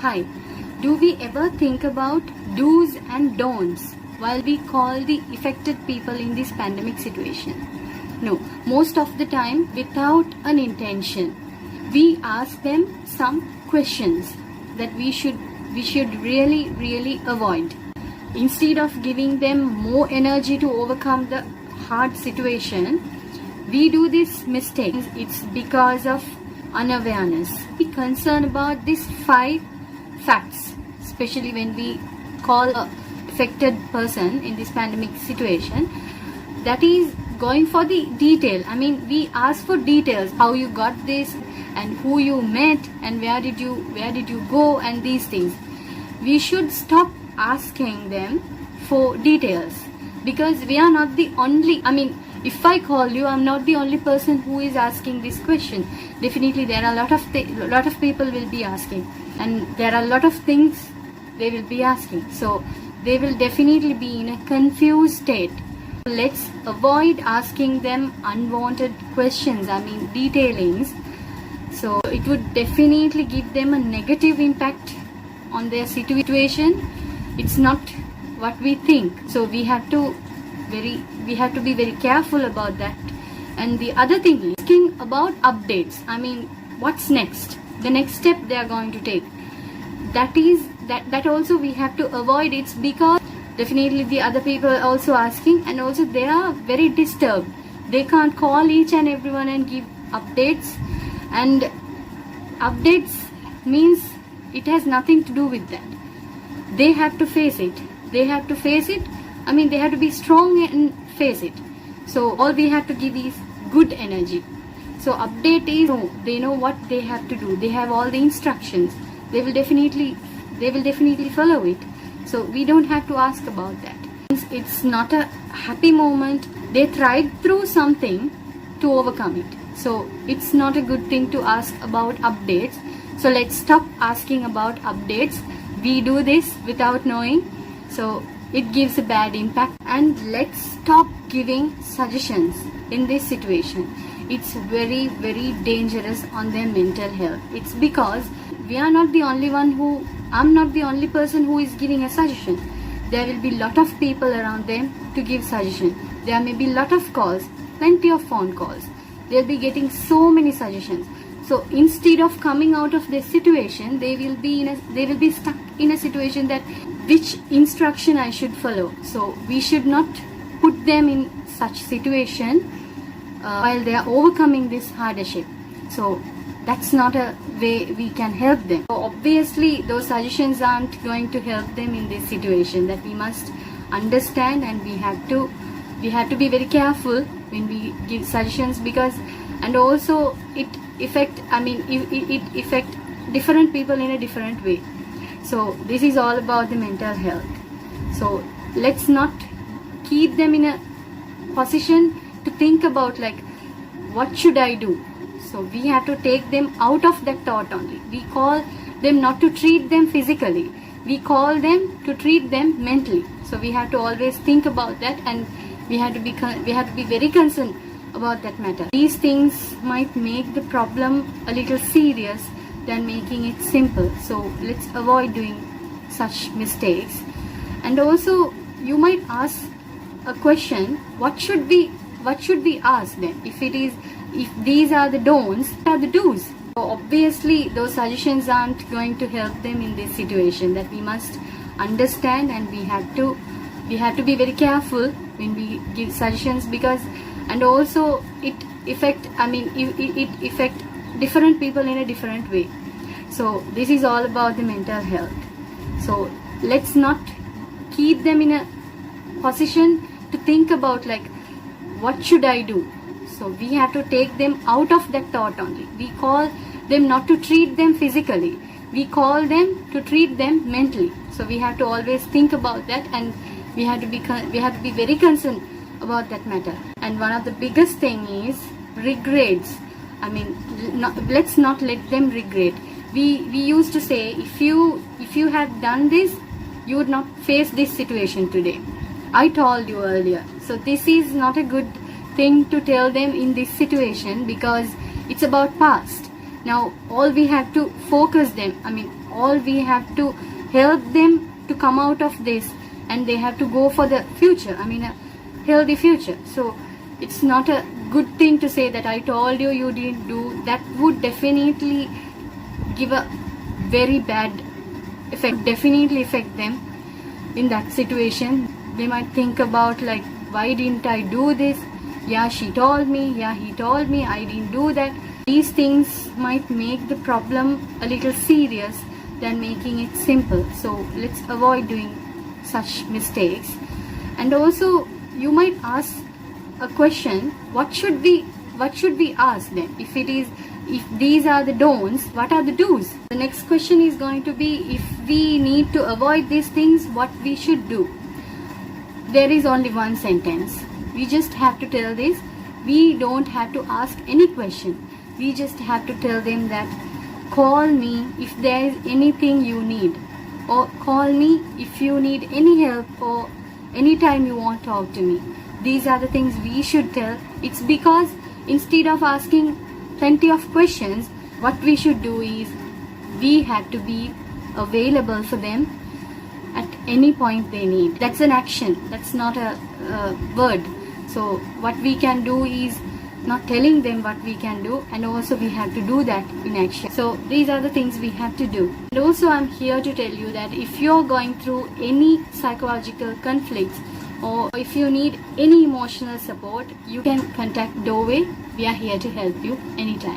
Hi, do we ever think about do's and don'ts while we call the affected people in this pandemic situation? No, most of the time without an intention. We ask them some questions that we should really avoid. Instead of giving them more energy to overcome the hard situation, we do this mistake. It's because of unawareness. Be concerned about these 5 facts, especially when we call a affected person in this pandemic situation. That is going for the detail. We ask for details, how you got this and who you met and where did you go and these things. We should stop asking them for details, because we are not the only, if I call you, I'm not the only person who is asking this question. Definitely there are a lot of people will be asking, and there are a lot of things they will be asking. So they will definitely be in a confused state. Let's avoid asking them unwanted questions, detailings. So it would definitely give them a negative impact on their situation. It's not what we think. So we have to be very careful about that. And the other thing is asking about updates. What's next? The next step they are going to take. That also we have to avoid. It's because definitely the other people are also asking, and also they are very disturbed. They can't call each and everyone and give updates. And updates means it has nothing to do with that. They have to face it. They have to be strong and face it. So all we have to give is good energy. So update is, they know what they have to do. They have all the instructions. They will definitely follow it. So we don't have to ask about that. It's not a happy moment. They tried through something to overcome it. So it's not a good thing to ask about updates. So let's stop asking about updates. We do this without knowing. So it gives a bad impact. And let's stop giving suggestions in this situation. It's very, very dangerous on their mental health. It's because we are not the only one I'm not the only person who is giving a suggestion. There will be lot of people around them to give suggestion. There may be lot of calls, plenty of phone calls. They'll be getting so many suggestions. So instead of coming out of this situation, they will be stuck in a situation that which instruction I should follow. So we should not put them in such situation while they are overcoming this hardship. So that's not a way we can help them. So obviously those suggestions aren't going to help them in this situation. That we must understand, and we have to be very careful when we give suggestions, because and also it affect different people in a different way. So this is all about the mental health. So let's not keep them in a position to think about what should I do. So we have to take them out of that thought only. We call them not to treat them physically. We call them to treat them mentally. So we have to always think about that, and we have to be very concerned about that matter. These things might make the problem a little serious than making it simple. So let's avoid doing such mistakes. And also you might ask a question, what should we ask them? If these are the don'ts, are the do's. So obviously those suggestions aren't going to help them in this situation. That we must understand, and we have to be very careful when we give suggestions, because and also it affect different people in a different way. So this is all about the mental health. So let's not keep them in a position to think about what should I do. So we have to take them out of that thought only. We call them not to treat them physically. We call them to treat them mentally. So we have to always think about that, and we have to be very concerned about that matter. And one of the biggest thing is regrets. Let's not let them regret. We used to say, if you had done this, you would not face this situation today. I told you earlier. So this is not a good thing to tell them in this situation, because it's about past. Now all we have to focus them, all we have to help them to come out of this, and they have to go for the future, I mean a healthy future. So it's not a good thing to say that I told you, you didn't do. That would definitely give a very bad effect, definitely affect them in that situation. They might think about like, why didn't I do this? Yeah, she told me, yeah, he told me, I didn't do that. These things might make the problem a little serious than making it simple. So let's avoid doing such mistakes. And also you might ask a question, what should we ask then? If these are the don'ts, what are the do's? The next question is going to be, if we need to avoid these things, what we should do. There is only one sentence. We just have to tell this. We don't have to ask any question. We just have to tell them that call me if there is anything you need, or call me if you need any help, or anytime you want to talk to me. These are the things we should tell. It's because instead of asking plenty of questions, what we should do is we have to be available for them at any point they need. That's an action, that's not a word. So what we can do is not telling them what we can do, and also we have to do that in action. So these are the things we have to do. And also I'm here to tell you that if you're going through any psychological conflicts, or if you need any emotional support, you can contact Doorway. We are here to help you anytime.